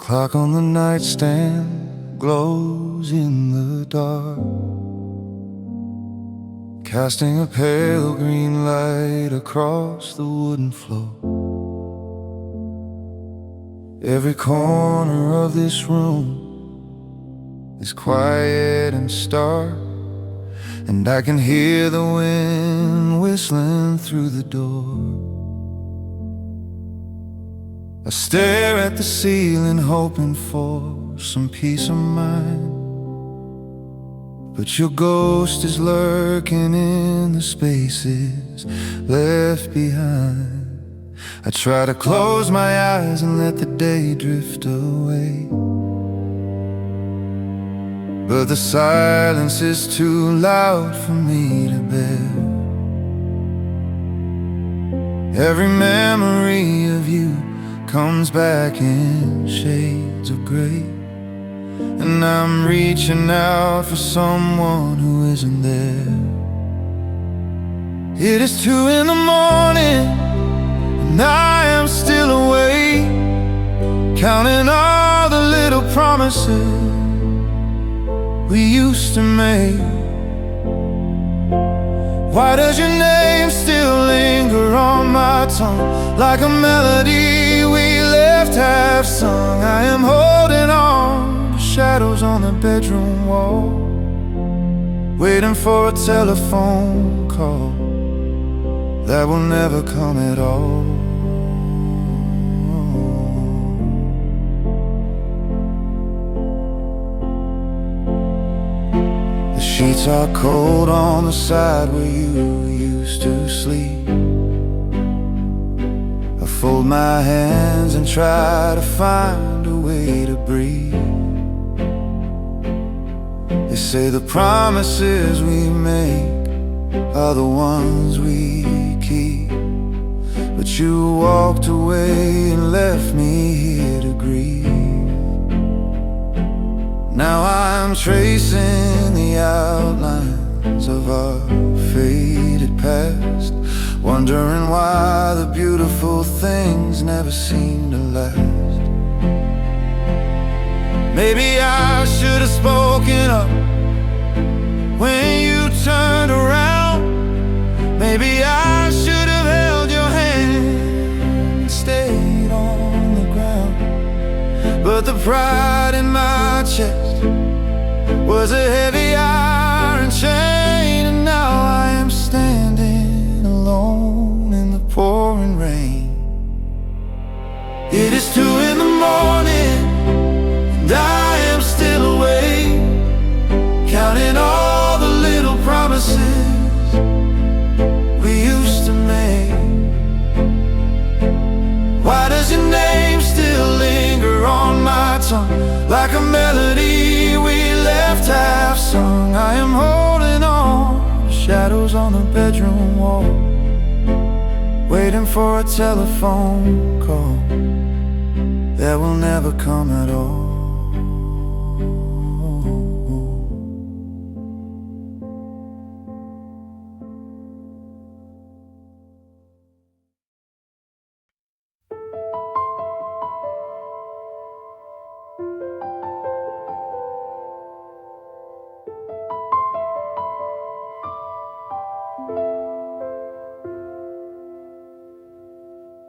clock on the nightstand glows in the dark, casting a pale green light across the wooden floor. Every corner of this room is quiet and stark, and I can hear the wind whistling through the door. I stare at the ceiling hoping for some peace of mind, but your ghost is lurking in the spaces left behind. I try to close my eyes and let the day drift away, but the silence is too loud for me to bear. Every memory of you comes back in shades of gray, and I'm reaching out for someone who isn't there. It is 2 in the morning and I am still awake, counting all the little promises we used to make. Why does your name still linger on my tongue, like a melody we left half sung? I am holding on to shadows on the bedroom wall, waiting for a telephone call that will never come at all. The sheets are cold on the side where you used to sleep. I fold my hands and try to find a way to breathe. They say the promises we make are the ones we keep, but you walked away and left me here to grieve. Now I'm tracing the outlines of our faded past, wondering why the beautiful things never seem to last. Maybe I should have spoken up when you turned around. Maybe I should have held your hand and stayed on the ground, but the pride in my chest was a heavy iron chain, and now I am standing alone in the pouring rain. It is 2 in the morning and I am still awake, counting all the little promises we used to make. Why does your name still linger on my tongue, like a melody we left half sung? I am holding on to shadows on the bedroom wall, waiting for a telephone call that will never come at all.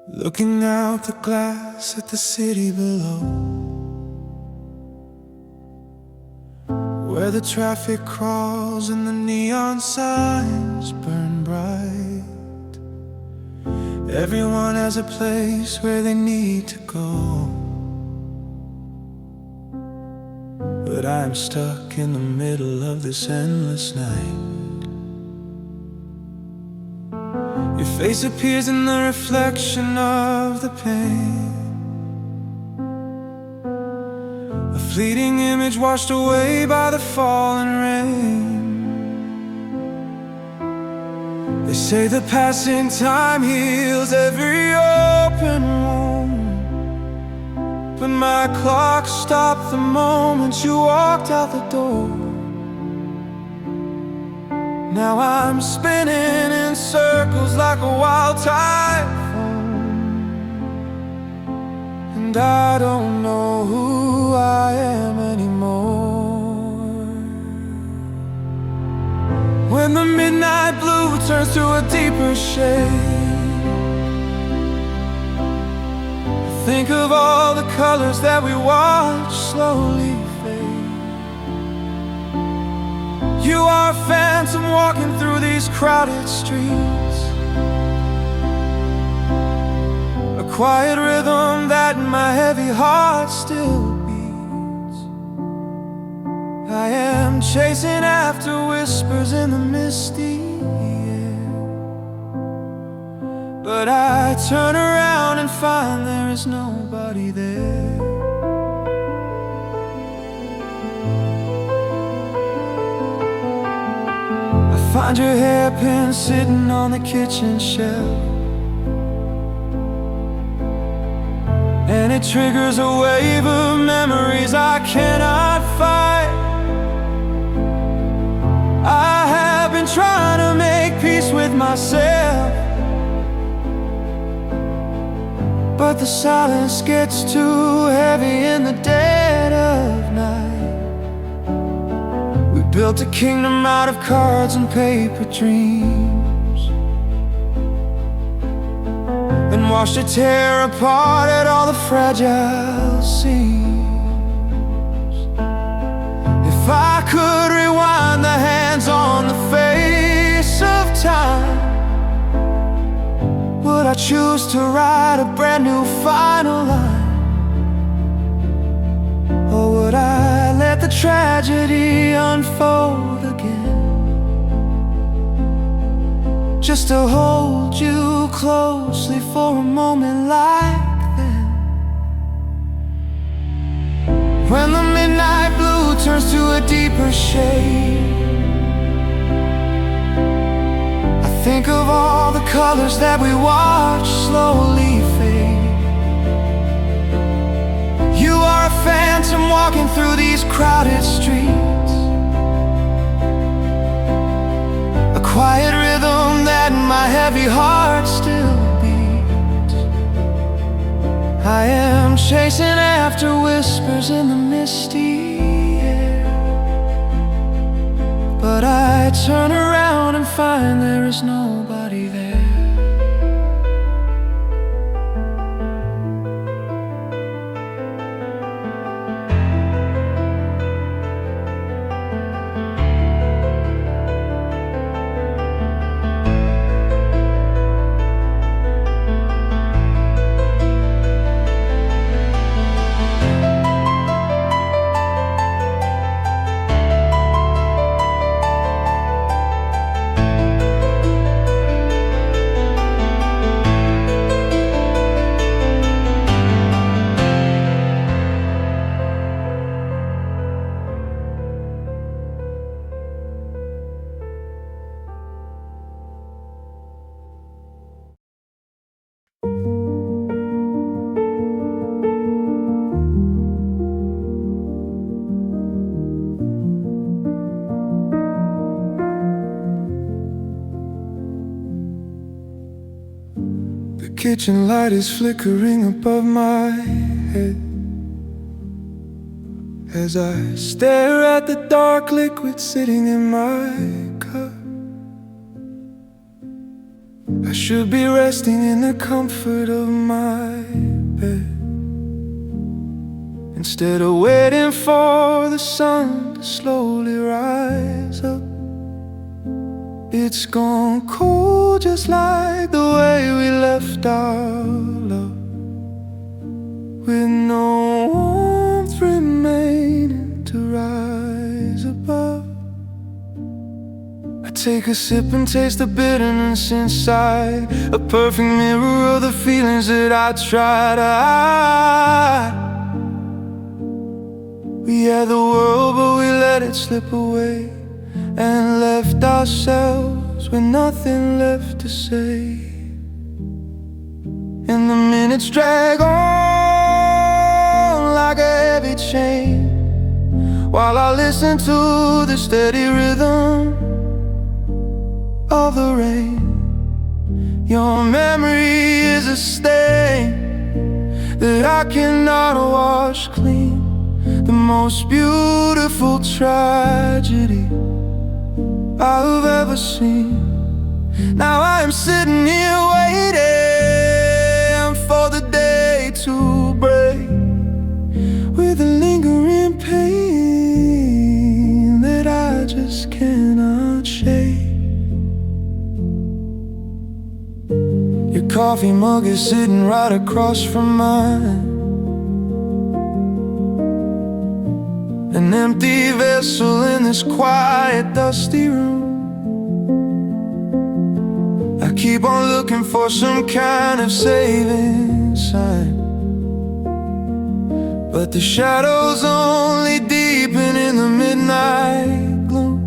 Looking out the glass at the city below, where the traffic crawls and the neon signs burn bright. Everyone has a place where they need to go, but I am stuck in the middle of this endless night. Your face appears in the reflection of the pain, a fleeting image washed away by the falling rain. They say the passing time heals every open wound, but my clock stopped the moment you walked out the door. Now I'm spinning in circles like a wild typhoon, and and I don't know who I am anymore. When the midnight blue turns to a deeper shade, think of all the colors that we watch slowly fade. You are a phantom walking through these crowded streets, a quiet rhythm that in my heavy heart still beats. I am chasing after whispers in the misty air, but I turn around and find there is nobody there. I find your hairpin sitting on the kitchen shelf, and it triggers a wave of memories I cannot fight. I have been trying to make peace with myself, but the silence gets too heavy in the dead of night. We built a kingdom out of cards and paper dreams, and watched it tear apart at all the fragile seams. If I could rewind the hands on the face of time, would I choose to write a brand new final line? Or would I let the tragedy unfold again, just to hold you closely for a moment like that? When the midnight blue turns to a deeper shade, think of all the colors that we watch slowly fade. You are a phantom walking through these crowded streets, a quiet rhythm that in my heavy heart still beats. I am chasing after whispers in the misty air, but I turn around and find there is nobody there. The kitchen light is flickering above my head as I stare at the dark liquid sitting in my cup. I should be resting in the comfort of my bed, instead of waiting for the sun to slowly rise up. It's gone cold just like the way we left our love, with no warmth remaining to rise above. I take a sip and taste the bitterness inside, a perfect mirror of the feelings that I try to hide. We had the world but we let it slip away, and left ourselves with nothing left to say. And the minutes drag on like a heavy chain, while I listen to the steady rhythm of the rain. Your memory is a stain that I cannot wash clean. The most beautiful tragedy I've ever seen. Now I am sitting here waiting for the day to break, with a lingering pain that I just cannot shake. Your coffee mug is sitting right across from mine, an empty vessel in this quiet, dusty room. I keep on looking for some kind of saving sign, but the shadows only deepen in the midnight gloom.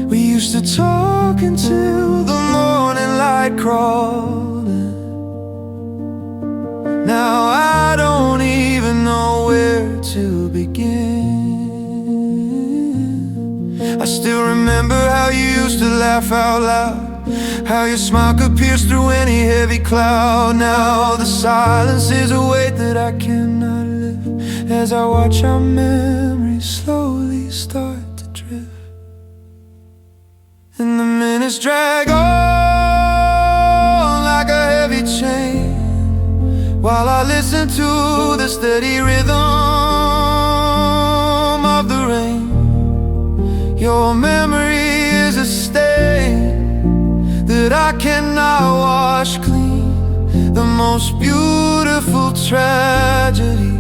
We used to talk until the morning light crawled in. Now I don't even know where to begin. I still remember how you used to laugh out loud, how your smile could pierce through any heavy cloud. Now the silence is a weight that I cannot lift, as I watch our memories slowly start to drift. And the minutes drag on like a heavy chain, while I listen to the steady rhythm of the rain. Your memory is a stain that I cannot wash clean. The most beautiful tragedy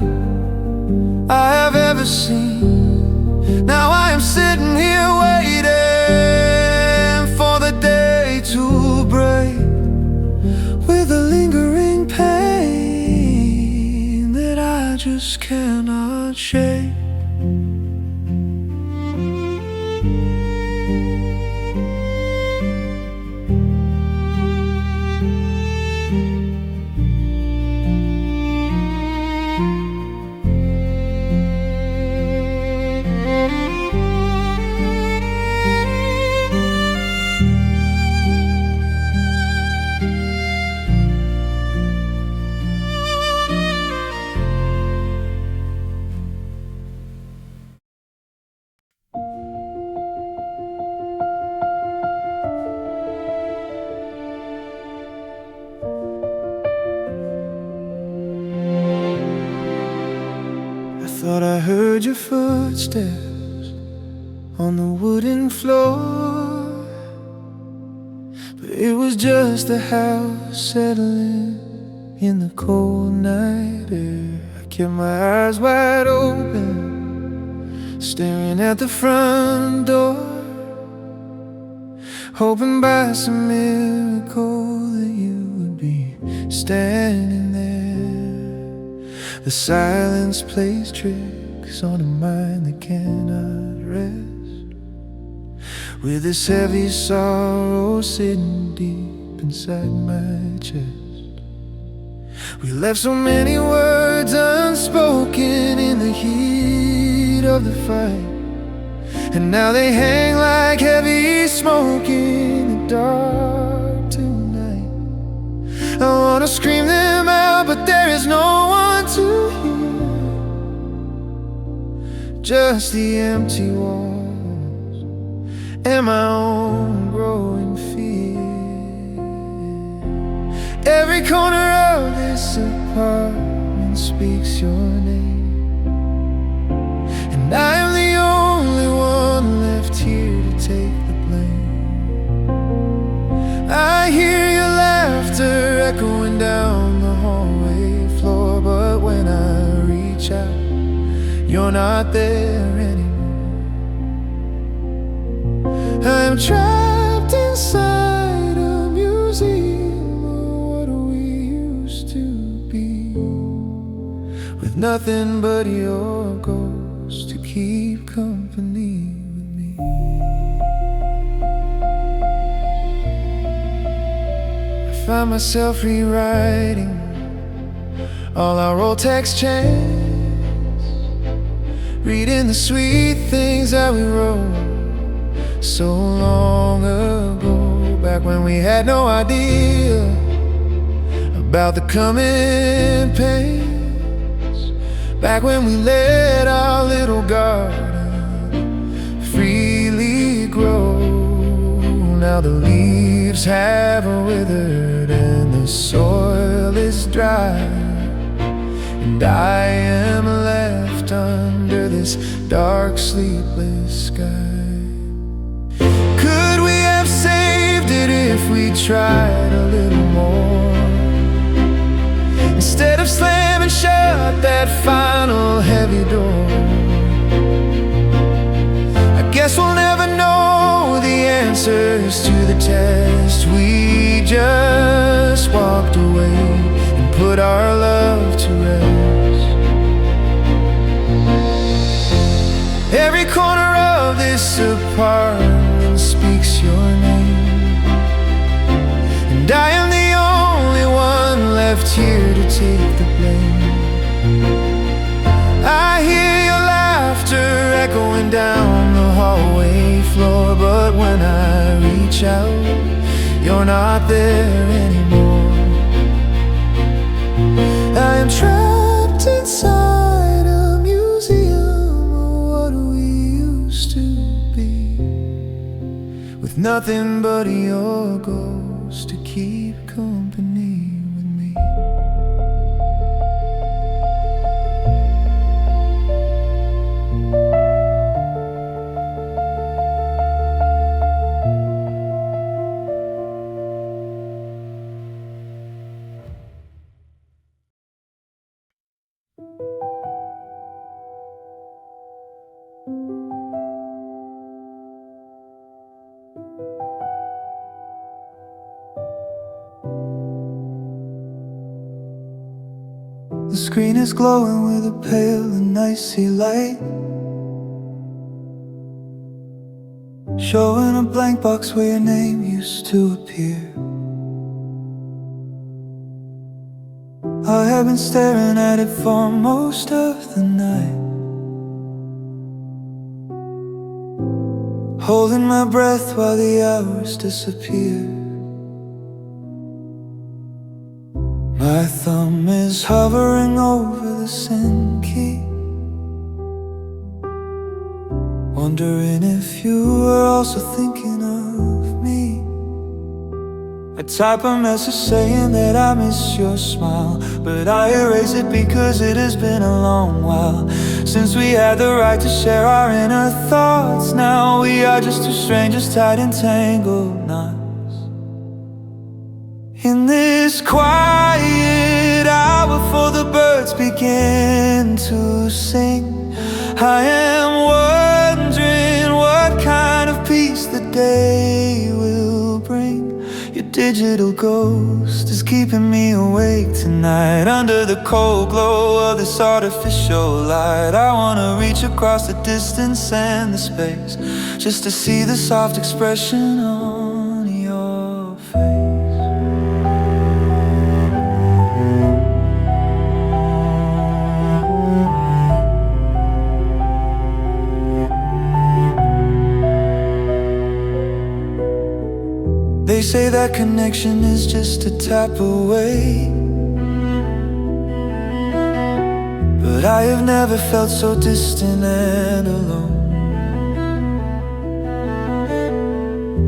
I have ever seen. Now I am sitting here waiting for the day to break, with a lingering pain that I just cannot shake. Thought I heard your footsteps on the wooden floor, but it was just the house settling in the cold night air. I kept my eyes wide open, staring at the front door, hoping by some miracle that you would be standing there. The silence plays tricks on a mind that cannot rest, with this heavy sorrow sitting deep inside my chest. We left so many words unspoken in the heat of the fight, and now they hang like heavy smoke in the dark tonight. I wanna scream them out, but there is no one to hear, just the empty walls and my own growing fear. Every corner of this apartment speaks your name, and I am the only one left here to take the blame. I hear your laughter echoing down the hallway floor, but when I reach out, you're not there anymore. I am trapped inside a museum of what we used to be, with nothing but your ghost to keep company with me. I find myself rewriting all our old text chains, reading the sweet things that we wrote so long ago, back when we had no idea about the coming pains, back when we let our little garden freely grow. Now the leaves have withered and the soil is dry, and I am left under this dark, sleepless sky. Could we have saved it if we tried a little more? Instead of slamming shut that final heavy door, I guess we'll never know the answers to the test. We just walked away and put our love to rest. Every corner of this apartment speaks your name, and I am the only one left here to take the blame. I hear your laughter echoing down the hallway floor, but when I reach out, you're not there anymore. I am trapped inside a museum of what we used to be, with nothing but your ghost to keep company with me. The screen is glowing with a pale and icy light, showing a blank box where your name used to appear. I have been staring at it for most of the night, holding my breath while the hours disappear. My thumb is hovering over the send key, wondering if you were also thinking of me. I type a message saying that I miss your smile, but I erase it because it has been a long while since we had the right to share our inner thoughts. Now we are just two strangers tied in tangled knots. In this quiet hour before the birds begin to sing, I am wondering what kind of peace the day will bring. Your digital ghost is keeping me awake tonight, under the cold glow of this artificial light. I wanna reach across the distance and the space, just to see the soft expression on your face. They say that connection is just a tap away, but I have never felt so distant and alone.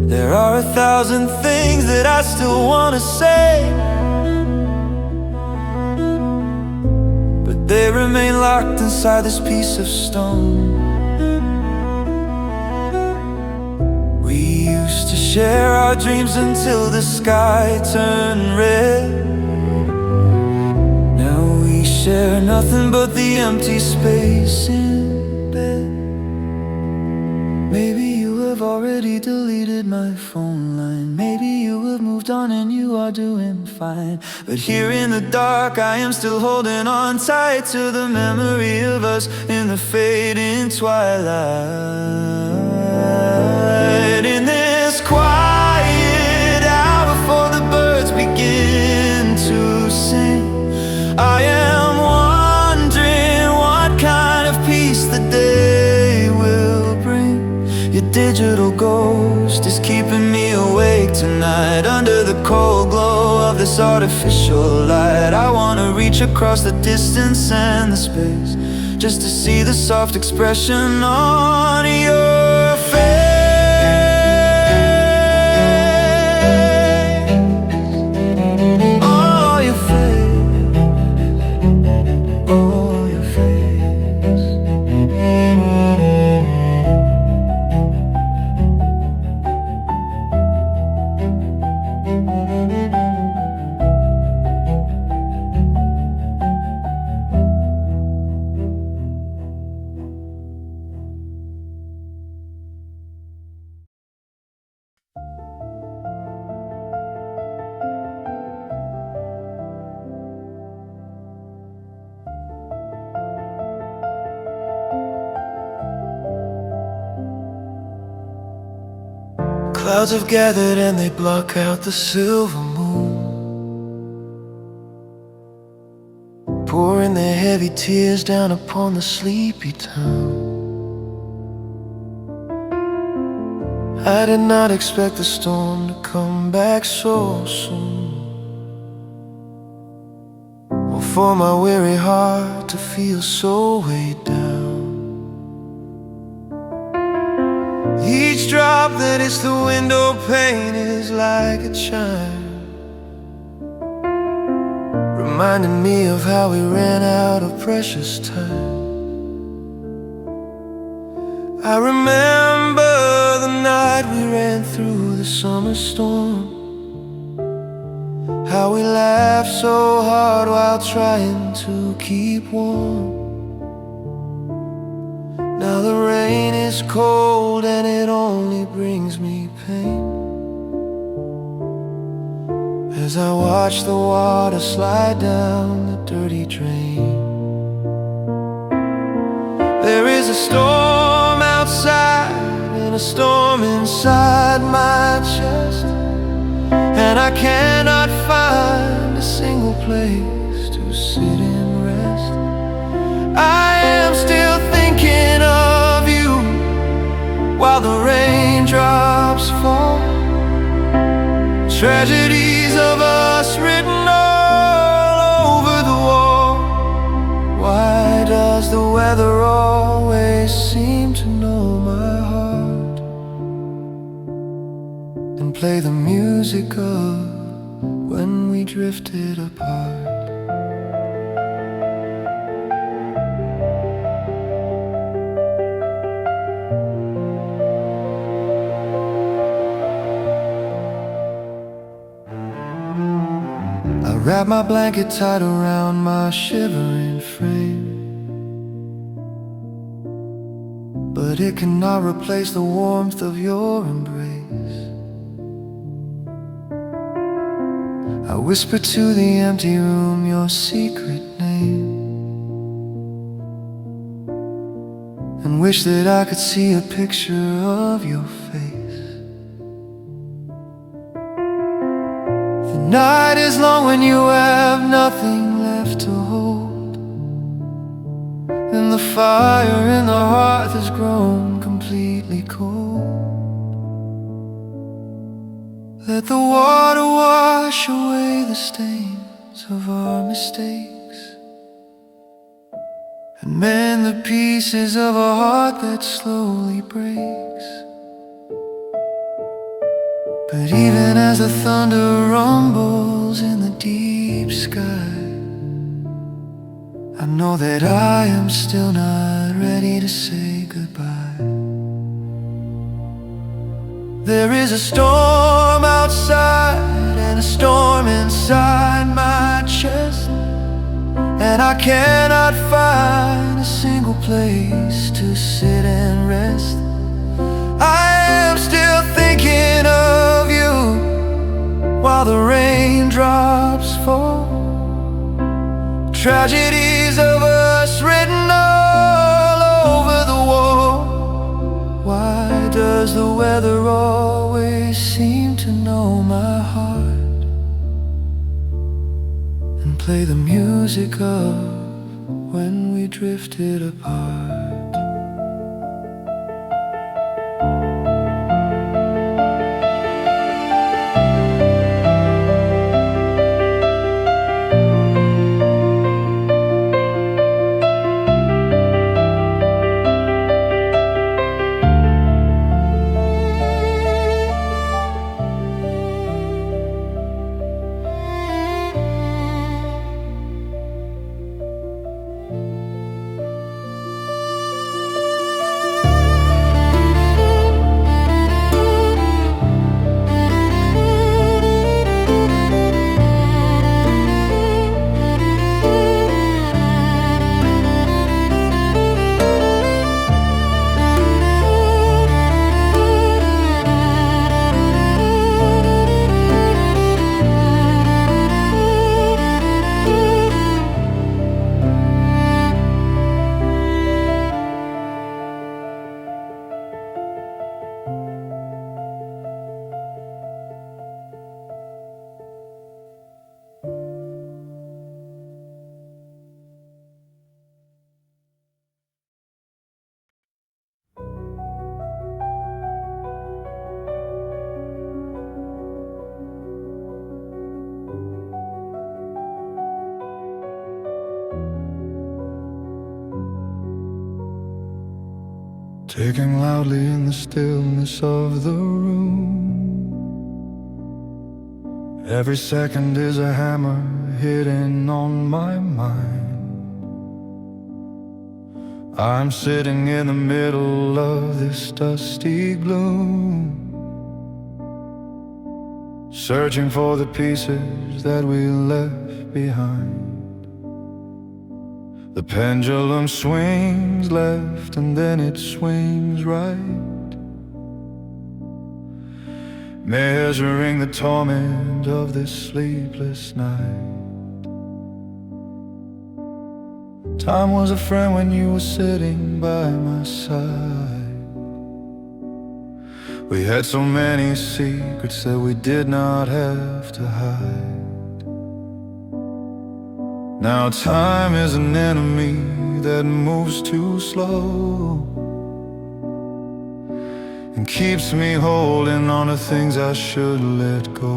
There are 1,000 things that I still want to say, but they remain locked inside this piece of stone. To share our dreams until the sky turned red. Now we share nothing but the empty space in bed. Maybe you have already deleted my phone line, maybe you have moved on and you are doing fine, but here in the dark I am still holding on tight to the memory of us in the fading twilight. In this quiet hour before the birds begin to sing, I am wondering what kind of peace the day will bring. Your digital ghost is keeping me awake tonight. Under the cold glow of this artificial light, I wanna reach across the distance and the space, just to see the soft expression on your face. Oh, your face. Oh, your face. Clouds have gathered and they block out the silver moon, pouring their heavy tears down upon the sleepy town. I did not expect the storm to come back so soon, or for my weary heart to feel so weighed down. Each drop that hits the window pane is like a chime, reminding me of how we ran out of precious time. I remember the night we ran through the summer storm, how we laughed so hard while trying to keep warm. Now the rain is cold and it only brings me pain, as I watch the water slide down the dirty drain. There is a storm outside and a storm inside my chest, and I cannot find a single place to sit and rest. I am still thinking of you while the raindrops fall, tragedies of us written all over the wall. Why does the weather always seem to know my heart and play the music of when we drifted apart? Wrap my blanket tight around my shivering frame, but it cannot replace the warmth of your embrace. I whisper to the empty room your secret name, and wish that I could see a picture of your face. The night is long when you have nothing left to hold, and the fire in the hearth has grown completely cold. Let the water wash away the stains of our mistakes, and mend the pieces of a heart that slowly breaks. But even as the thunder rumbles in the deep sky, I know that I am still not ready to say goodbye. There is a storm outside and a storm inside my chest, and I cannot find a single place to sit and rest. I am still thinking of you while the raindrops fall, tragedies of us written all over the wall. Why does the weather always seem to know my heart and play the music of when we drifted apart? ticking loudly in the stillness of the room. Every second is a hammer hitting on my mind. I'm sitting in the middle of this dusty gloom, searching for the pieces that we left behind. The pendulum swings left and then it swings right, measuring the torment of this sleepless night. Time was a friend when you were sitting by my side. We had so many secrets that we did not have to hide. Now time is an enemy that moves too slow and keeps me holding on to things I should let go.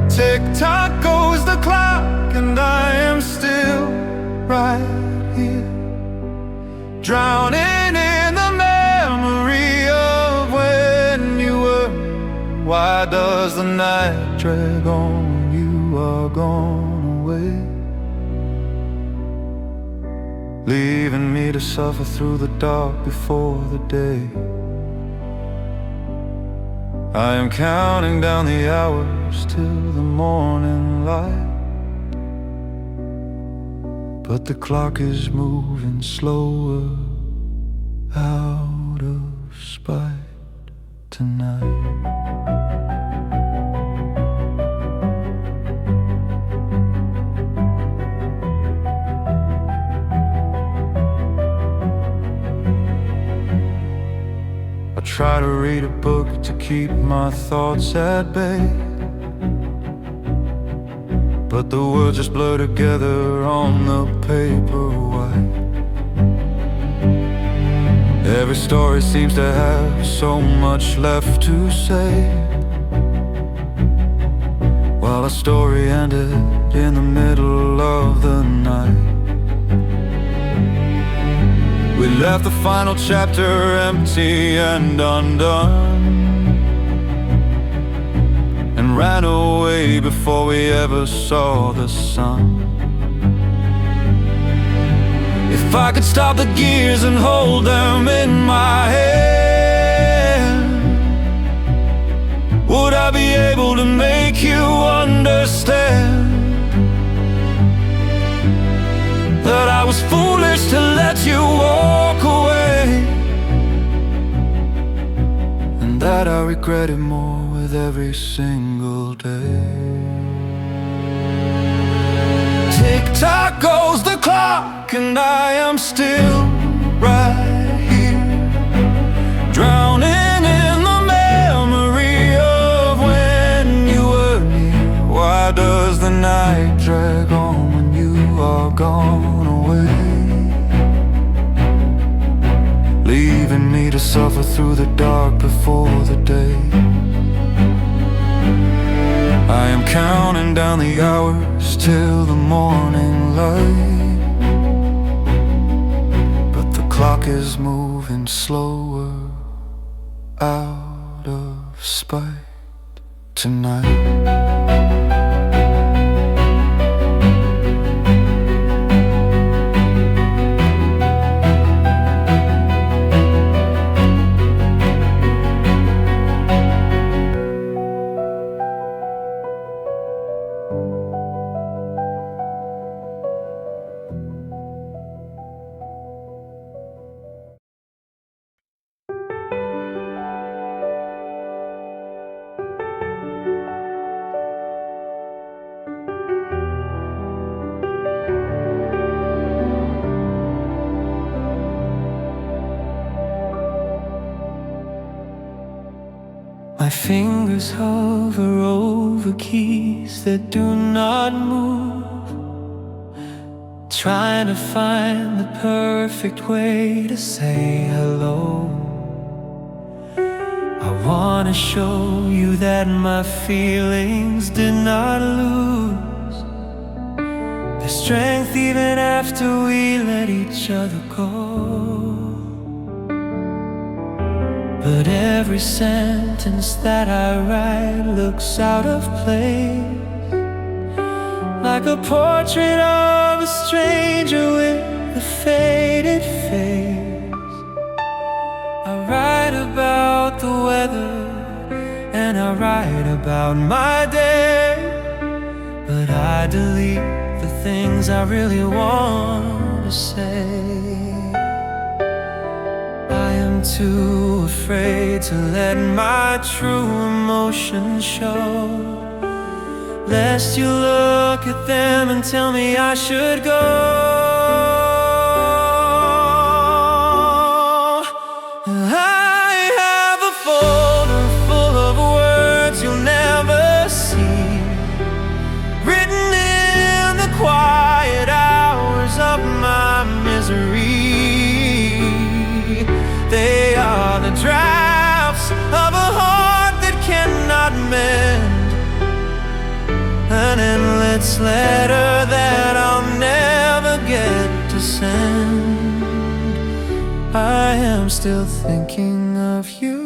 Tick-tock goes the clock and I am still right here, drowning in the memory of when you were. Why does the night drag on? You are gone away, leaving me to suffer through the dark before the day. I am counting down the hours till the morning light, but the clock is moving slower out of spite tonight. Try to read a book to keep my thoughts at bay, but the words just blur together on the paper white. Every story seems to have so much left to say, while a story ended in the middle of the night. We left the final chapter empty and undone, and ran away before we ever saw the sun. If I could stop the gears and hold them in my hand, would I be able to make you understand that I was foolish to let you walk away, and that I regret it more with every single day. Tick-tock goes the clock and I am still right here, drowning in the memory of when you were near. Why does the night drag on when you are gone away, leaving me to suffer through the dark before the day? I am counting down the hours till the morning light, but the clock is moving slower out of spite tonight. My fingers hover over keys that do not move, trying to find the perfect way to say hello. I wanna show you that my feelings did not lose. This strength even after we let each other go. But every sentence that I write looks out of place, like a portrait of a stranger with a faded face. I write about the weather and I write about my day, but I delete the things I really want to say. I am too afraid to let my true emotions show, lest you look at them and tell me I should go. I have a folder full of words you'll never see, written in the quiet hours of my misery. They are the drafts of a heart that cannot mend, an endless letter that I'll never get to send. I am still thinking of you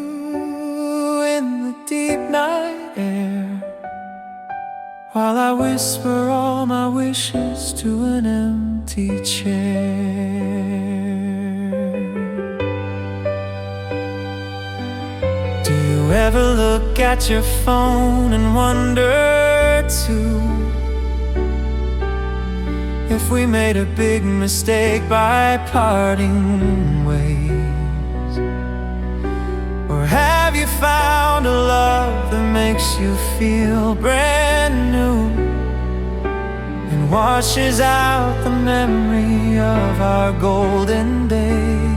in the deep night air, while I whisper all my wishes to an empty chair. Do you ever look at your phone and wonder too if we made a big mistake by parting ways? Or have you found a love that makes you feel brand new and washes out the memory of our golden days?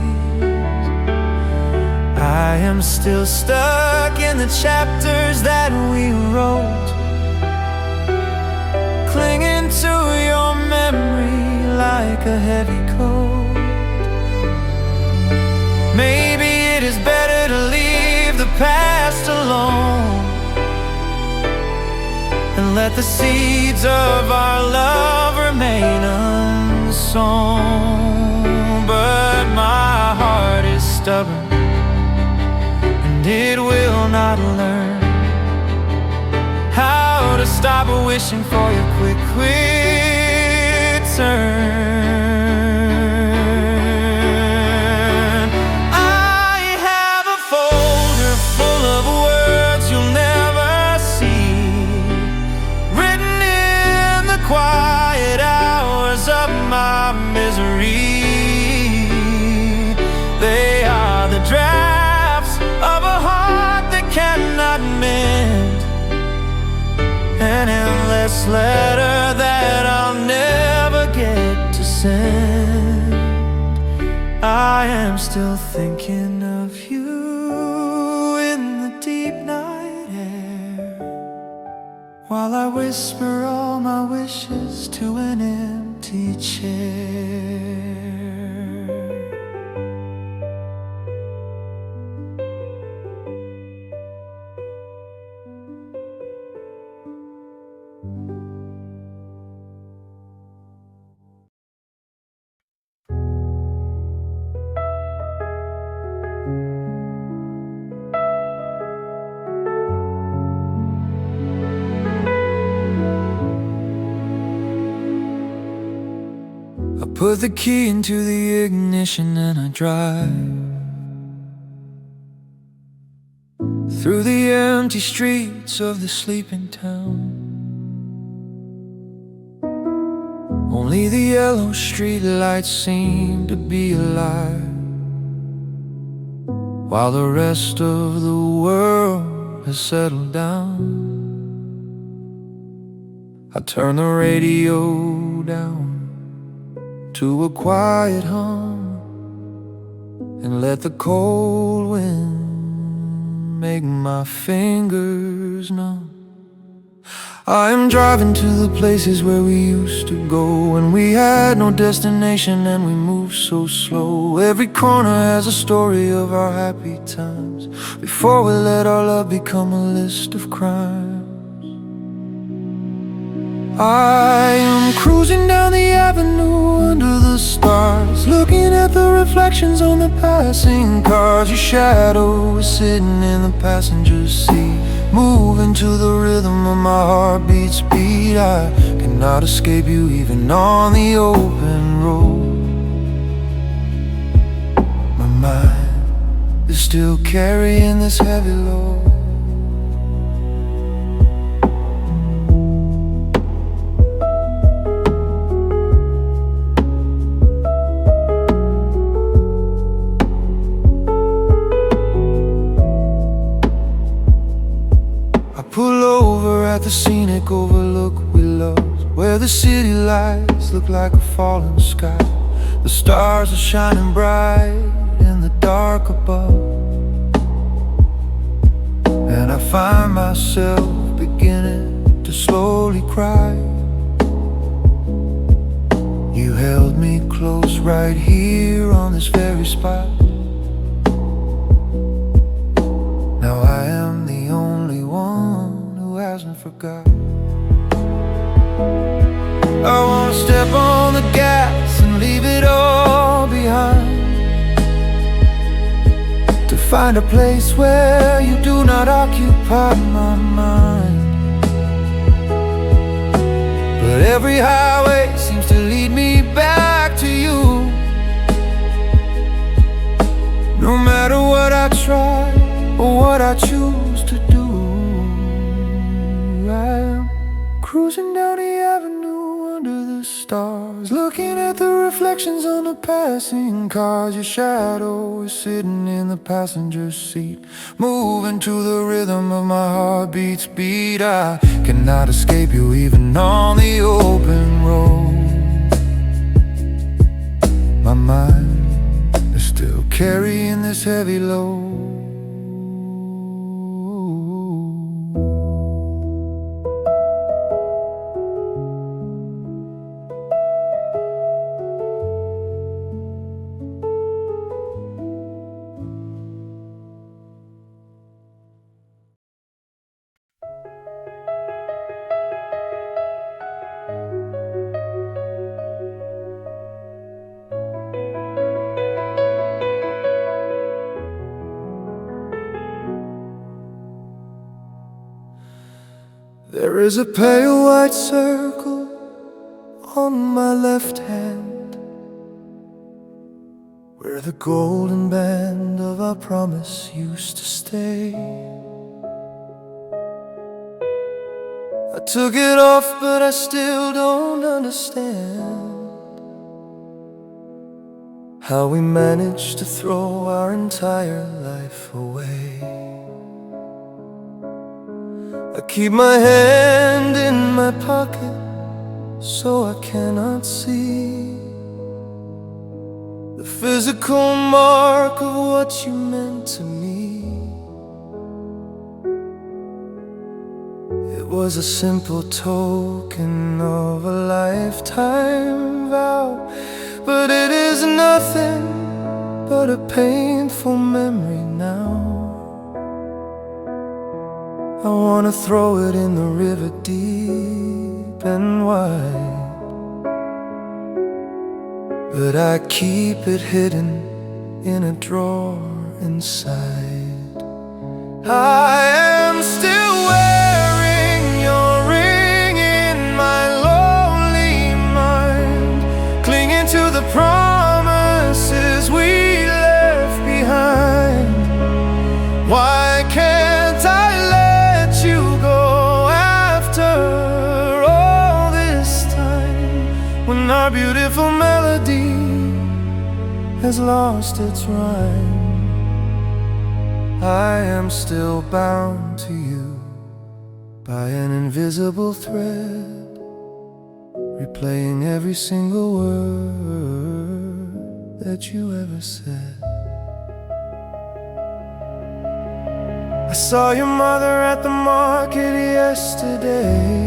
I am still stuck in the chapters that we wrote, clinging to your memory like a heavy coat. Maybe it is better to leave the past alone and let the seeds of our love remain unsown. But my heart is stubborn and it will not learn how to stop wishing for your quick return. I have a folder full of words you'll never see, written in the quiet hours of my misery. They are the drafts of a heart that cannot mend, an endless letter that I'll never get to send. I am still thinking of you in the deep night air, while I whisper all my wishes to an empty chair. Put the key into the ignition and I drive through the empty streets of the sleeping town. Only the yellow street lights seem to be alive, while the rest of the world has settled down. I turn the radio down to a quiet hum and let the cold wind make my fingers numb. I am driving to the places where we used to go when we had no destination and we moved so slow. Every corner has a story of our happy times before we let our love become a list of crimes. I am cruising down the avenue under the stars, looking at the reflections on the passing cars. Your shadow is sitting in the passenger seat, moving to the rhythm of my heartbeat's beat. I cannot escape you even on the open road. My mind is still carrying this heavy load. Pull over at the scenic overlook we love, where the city lights look like a falling sky. The stars are shining bright in the dark above, and I find myself beginning to slowly cry. You held me close right here on this very spot. Now I am the only one who hasn't forgot. I wanna step on the gas and leave it all behind, to find a place where you do not occupy my mind. But every highway seems to lead me back to you. No matter what I try or what I choose to do, I'm cruising down the avenue under the stars, looking at the reflections on the passing cars. Your shadow is sitting in the passenger seat, moving to the rhythm of my heartbeat's beat. I cannot escape you even on the open road. My mind is still carrying this heavy load. There is a pale white circle on my left hand, where the golden band of our promise used to stay. I took it off, but I still don't understand how we managed to throw our entire life away. I keep my hand in my pocket so I cannot see the physical mark of what you meant to me. It was a simple token of a lifetime vow, but it is nothing but a painful memory now. I wanna throw it in the river deep and wide, but I keep it hidden in a drawer inside. I am still wearing your ring in my lonely mind, clinging to the promises we left behind. Why can't I let you go after all this time, when our beautiful melody has lost its rhyme? I am still bound to you by an invisible thread, replaying every single word that you ever said. I saw your mother at the market yesterday.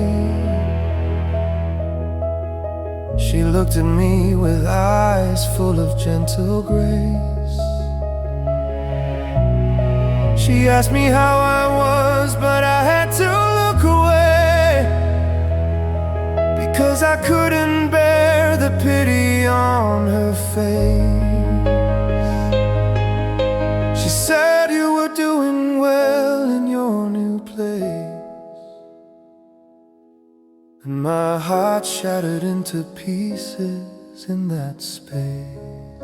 She looked at me with eyes full of gentle grace. She asked me how I was, but I had to look away. 'cause I couldn't bear the pity on her face. She said you were doing well in your new place, and my heart shattered into pieces in that space.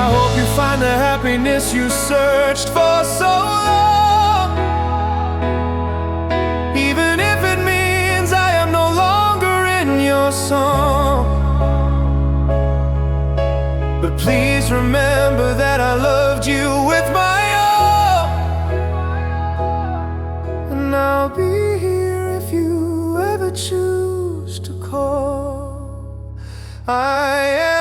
I hope you find the happiness you searched for so long, even if it means I am no longer in your song. But please remember that I loved you with my all, and I'll be here if you ever choose to call. I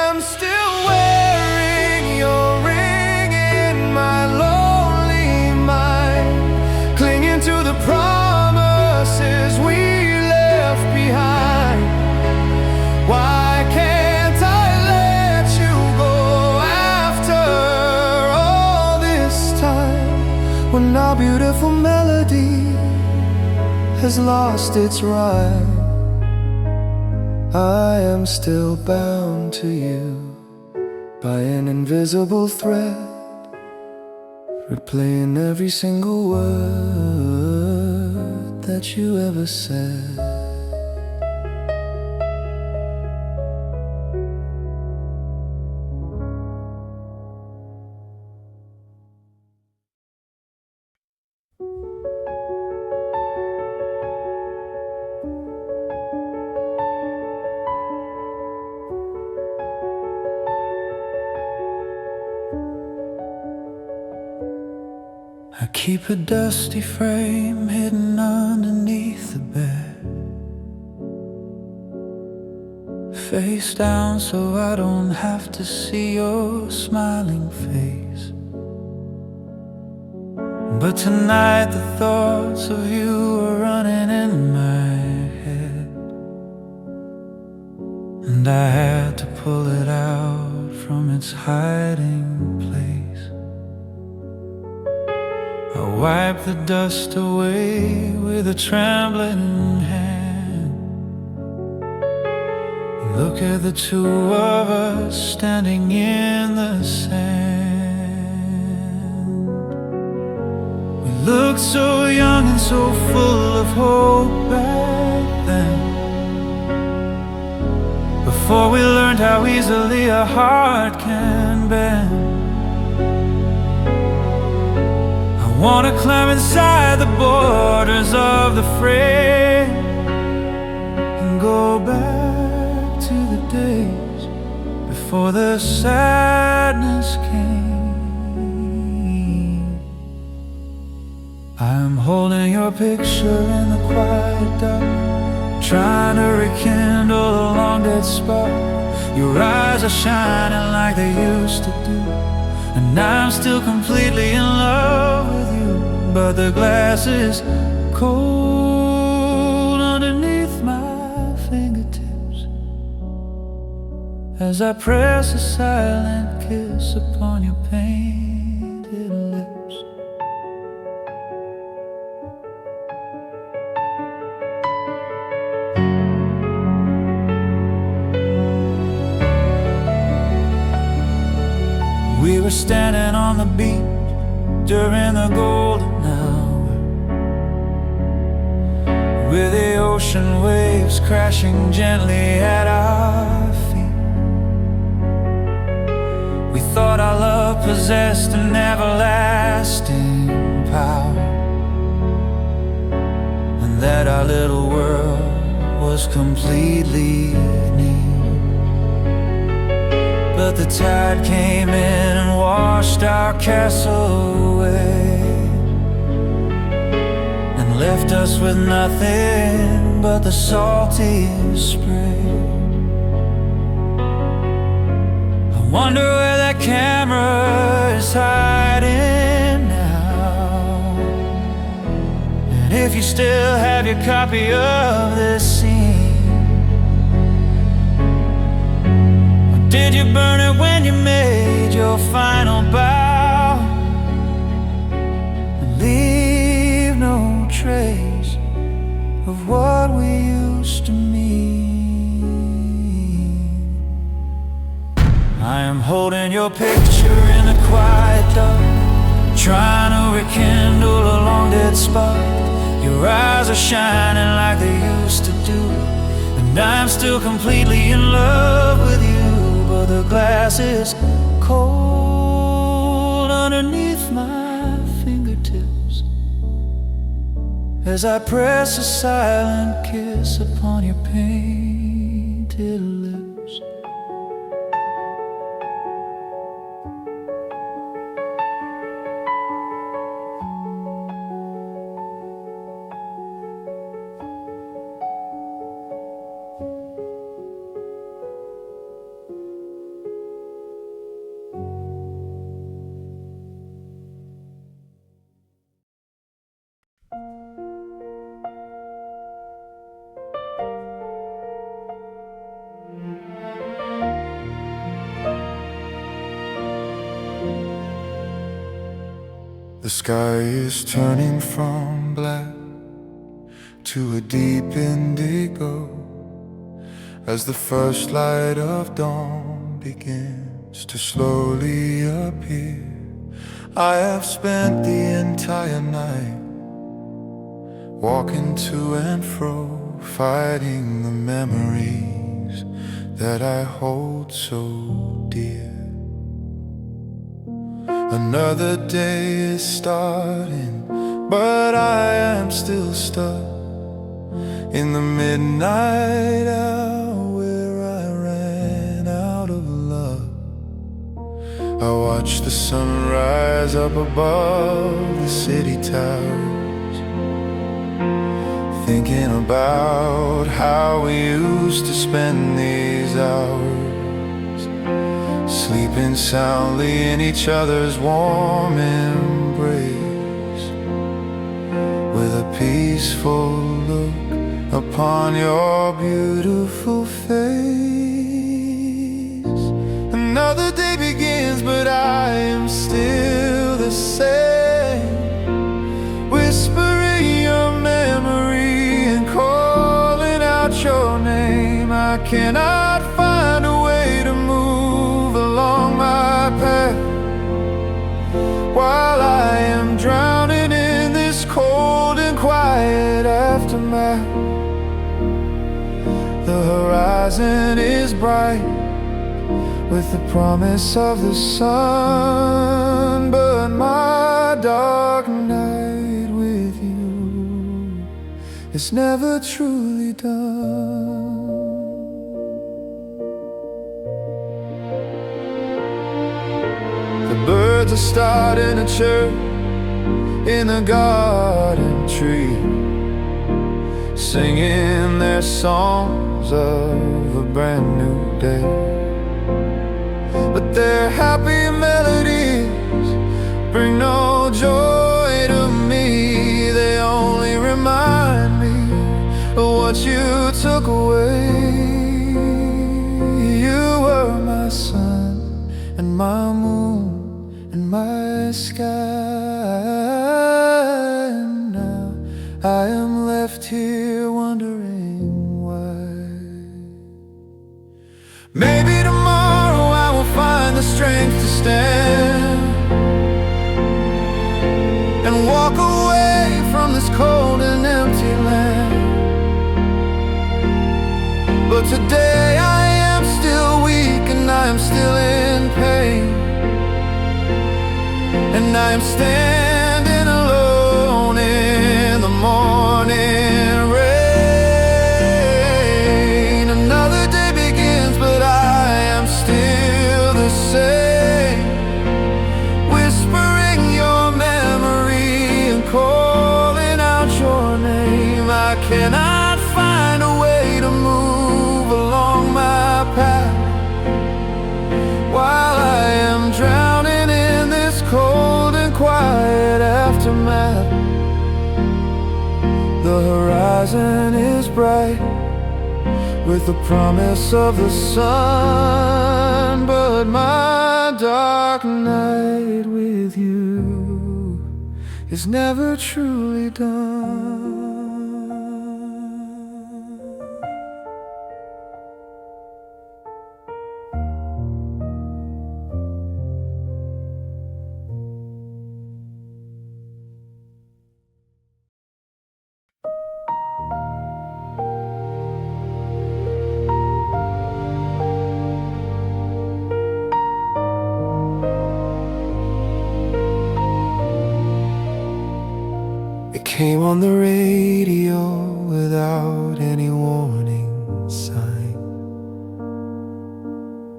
am still wearing your ring in my lonely mind, clinging to the promises we left behind. Why can't I let you go after all this time, when our beautiful melody has lost its rhyme? I am still bound to you by an invisible thread, replaying every single word that you ever said. I keep a dusty frame hidden underneath the bed, face down so I don't have to see your smiling face. But tonight the thoughts of you are running in my head, and I had to pull it out from its hiding place. I wipe the dust away with a trembling hand. Look at the two of us standing in the sand. We looked so young and so full of hope back then, before we learned how easily a heart can bend. I wanna climb inside the borders of the frame and go back to the days before the sadness came. I'm holding your picture in the quiet dark, trying to rekindle a long dead spark. Your eyes are shining like they used to do, and I'm still completely in love with you. But the glass is cold underneath my fingertips as I press a silent kiss upon your painted lips. We were standing on the beach during the golden hour, with the ocean waves crashing gently at our feet. We thought our love possessed an everlasting power, and that our little world was completely new. But the tide came in and washed our castle away, and left us with nothing but the salty spray. I wonder where that camera is hiding now, and if you still have your copy of this scene. Did you burn it when you made your final bow, and leave no trace of what we used I am holding your picture in the quiet dark, trying to rekindle a long dead spark. Your eyes are shining like they used to do, and I'm still completely in love with you. But the glass is cold underneath my fingertips as I press a silent kiss upon your painted lips. The sky is turning from black to a deep indigo as the first light of dawn begins to slowly appear. I have spent the entire night walking to and fro, fighting the memories that I hold so dear. Another day is starting, but I am still stuck in the midnight hour where I ran out of love. I watch the sun rise up above the city towers, thinking about how we used to spend these hours, sleeping soundly in each other's warm embrace, with a peaceful look upon your beautiful face. Another day begins, but I am still the same, whispering your memory and calling out your name. I cannot find a way to move along my path while I am drowning in this cold and quiet aftermath. The horizon is bright with the promise of the sun, but my dark night with you is never truly done. The birds are starting to chirp in the garden tree, singing their songs of a brand new day. But their happy melodies bring no joy to me. They only remind me of what you took away. You were my sun and my moon and my sky, and now I am left here wondering why. Maybe tomorrow I will find the strength to stand and walk away from this cold and empty land. But today I am still weak and I am still in pain, and I am standing alone in the morning rain. Another day begins, but I am still the same, whispering your memory and calling out your name. I cannot find a way to move along my path while I am drowning in this cold and quiet aftermath. The horizon is bright with the promise of the sun, but my dark night with you is never truly done. came on the radio without any warning sign.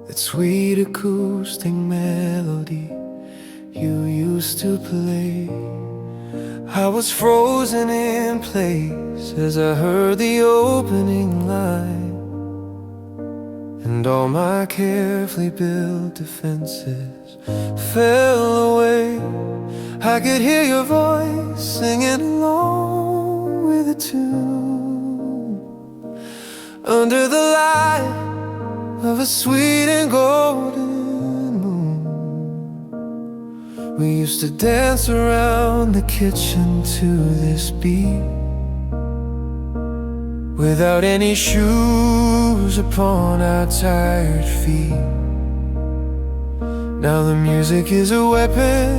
That sweet acoustic melody you used to play. I was frozen in place as I heard the opening line, and all my carefully built defenses fell away. I could hear your voice singing along with the tune under the light of a sweet and golden moon. We used to dance around the kitchen to this beat, without any shoes upon our tired feet. Now the music is a weapon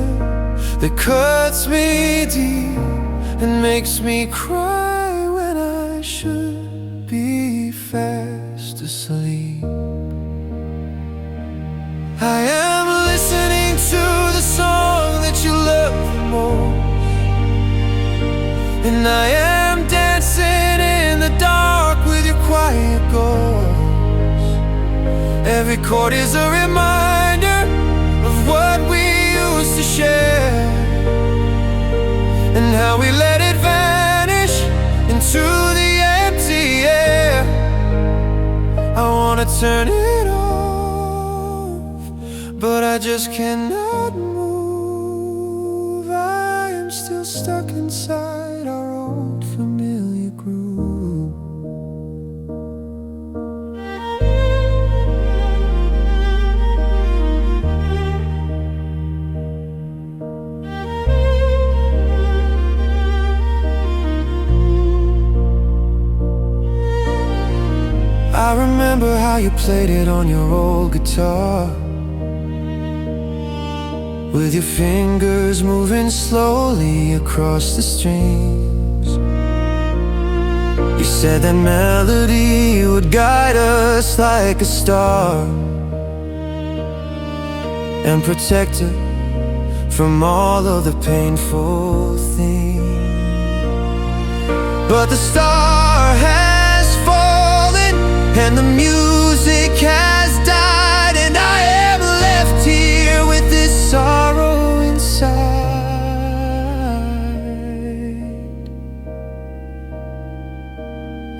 that cuts me deep and makes me cry when I should be fast asleep. I am listening to the song that you love the most, and I am dancing in the dark with your quiet ghost. Every chord is a reminder of what we used to share, and how we let it vanish into the empty air. I wanna turn it off, but I just cannot move. I am still stuck inside our old familiar groove. I remember how you played it on your old guitar, with your fingers moving slowly across the strings. You said that melody would guide us like a star and protect us from all of the painful things. But the star has fallen and the music has died, and I am left here with this sorrow inside.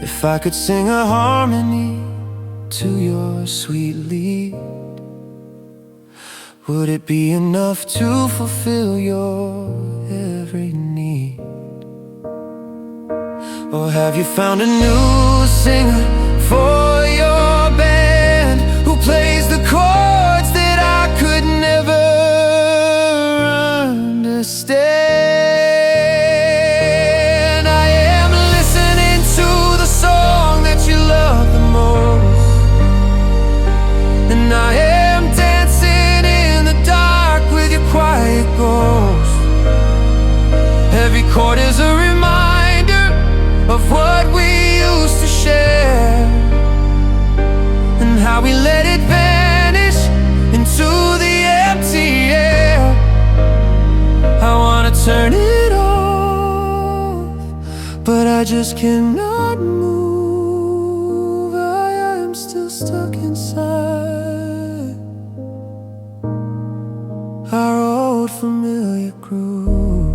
If I could sing a harmony to your sweet lead, would it be enough to fulfill your every need? Or have you found a new singer for your band, who plays the chords that I could never understand? I am listening to the song that you love the most, and I am dancing in the dark with your quiet ghost. Every chord is a reminder of what we used to share, and how we let it vanish into the empty air. I wanna turn it off, but I just cannot move. I am still stuck inside our old familiar groove.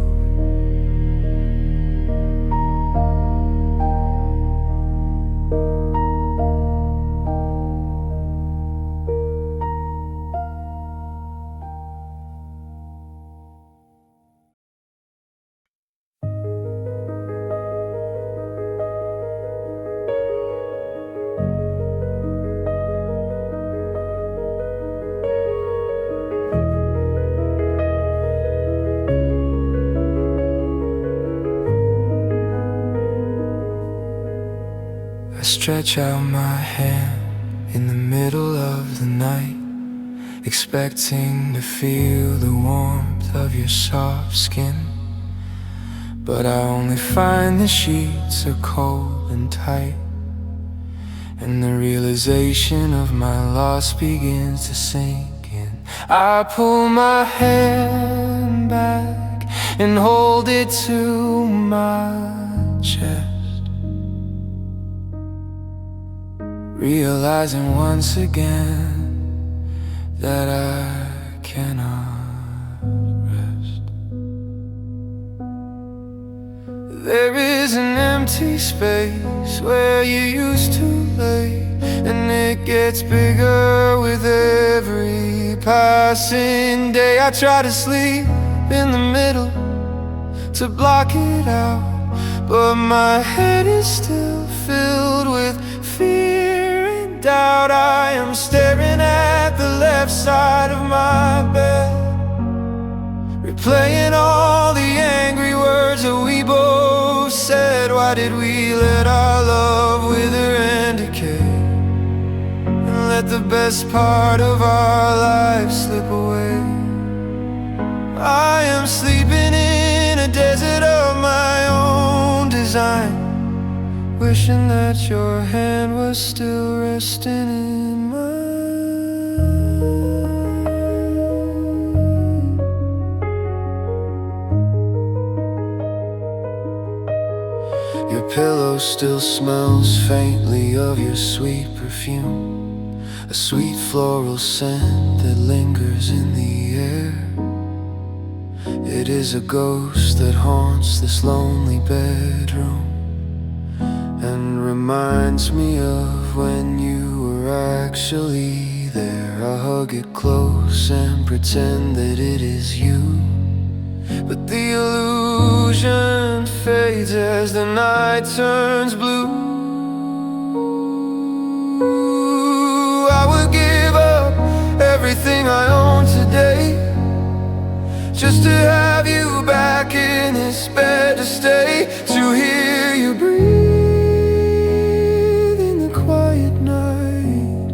I stretch out my hand in the middle of the night, expecting to feel the warmth of your soft skin. But I only find the sheets are cold and tight, and the realization of my loss begins to sink in. I pull my hand back and hold it to my chest, realizing once again that I cannot rest. There is an empty space where you used to lay, and it gets bigger with every passing day. I try to sleep in the middle to block it out, but my head is still filled with fear and doubt. I am staring at the left side of my bed, replaying all the angry words that we both said. Why did we let our love wither and decay, and let the best part of our lives slip away? I am sleeping in a desert of my own design, wishing that your hand was still resting in mine. Your pillow still smells faintly of your sweet perfume, a sweet floral scent that lingers in the air. It is a ghost that haunts this lonely bedroom, and reminds me of when you were actually there. I hug it close and pretend that it is you, but the illusion fades as the night turns blue. I would give up everything I own today just to have you back in this bed to stay, to hear you breathe in the quiet night,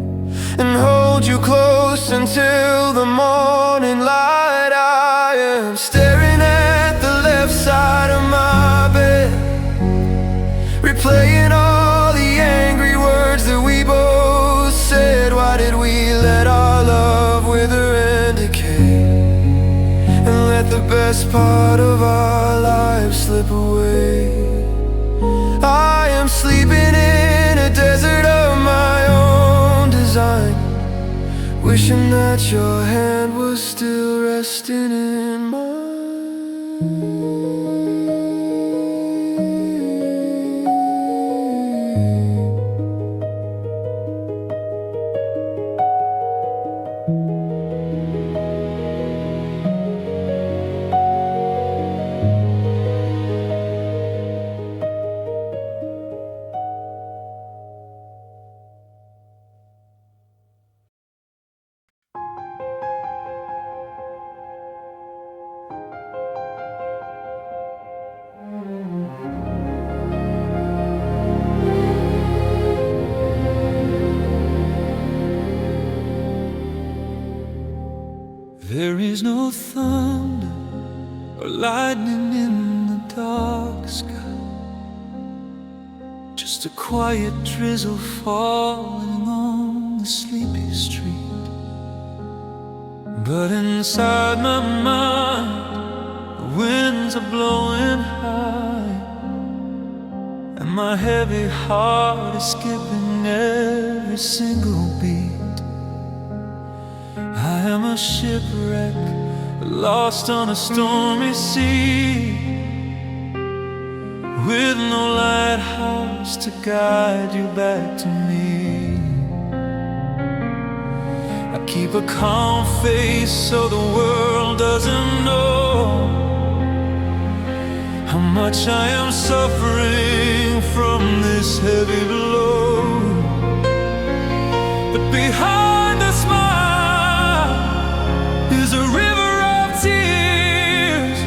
and hold you close until the morning light. I am staring at the left side of my bed, replaying all the angry words that we both said. Why did we let our love wither and decay, and let the best part of our lives slip away? I am sleeping in a desert of my own design, wishing that your hand was still resting in mine. There is no thunder or lightning in the dark sky, just a quiet drizzle falling on the sleepy street. But inside my mind, the winds are blowing high, and my heavy heart is skipping every single beat. I am a shipwreck, lost on a stormy sea, with no lighthouse to guide you back to me. I keep a calm face so the world doesn't know how much I am suffering from this heavy blow. But behind the smile is a river of tears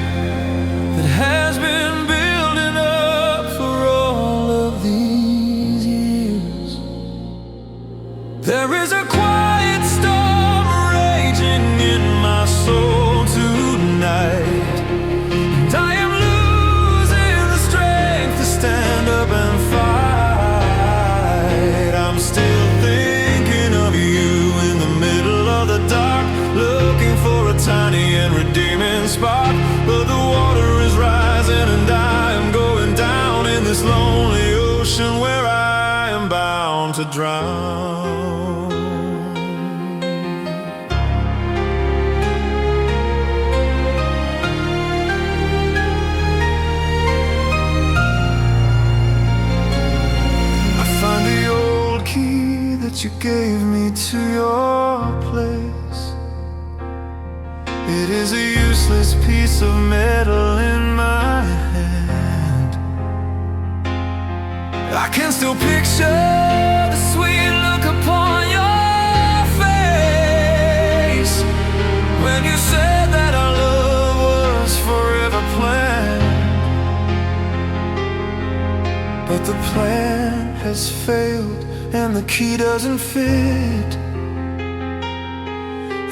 that has been building up for all of these years. There is a quiet storm raging in my soul tonight, and I am losing the strength to stand up and fight. I'm still thinking of you in the middle of the dark, looking for a tiny and redeeming spot, but the water to drown. I find the old key that you gave me to your place. It is a useless piece of metal in my hand. I can still picture the sweet look upon your face when you said that our love was forever planned. But the plan has failed and the key doesn't fit,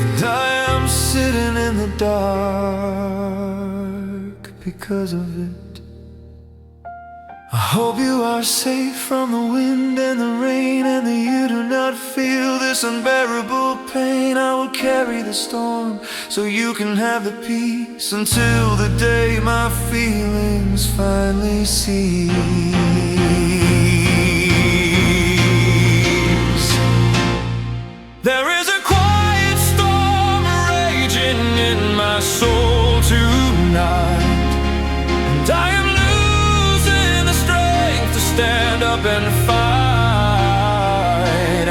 and I am sitting in the dark because of it. I hope you are safe from the wind and the rain, and that you do not feel this unbearable pain. I will carry the storm so you can have the peace until the day my feelings finally cease. There is a quiet storm raging in my soul tonight, and I am losing the strength to stand up and fight.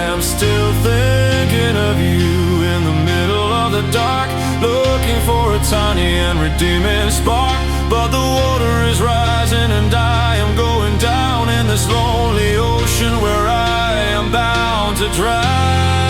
I'm still thinking of you in the middle of the dark, looking for a tiny and redeeming spark. But the water is rising and I am going down in this lonely ocean where I am bound to drown.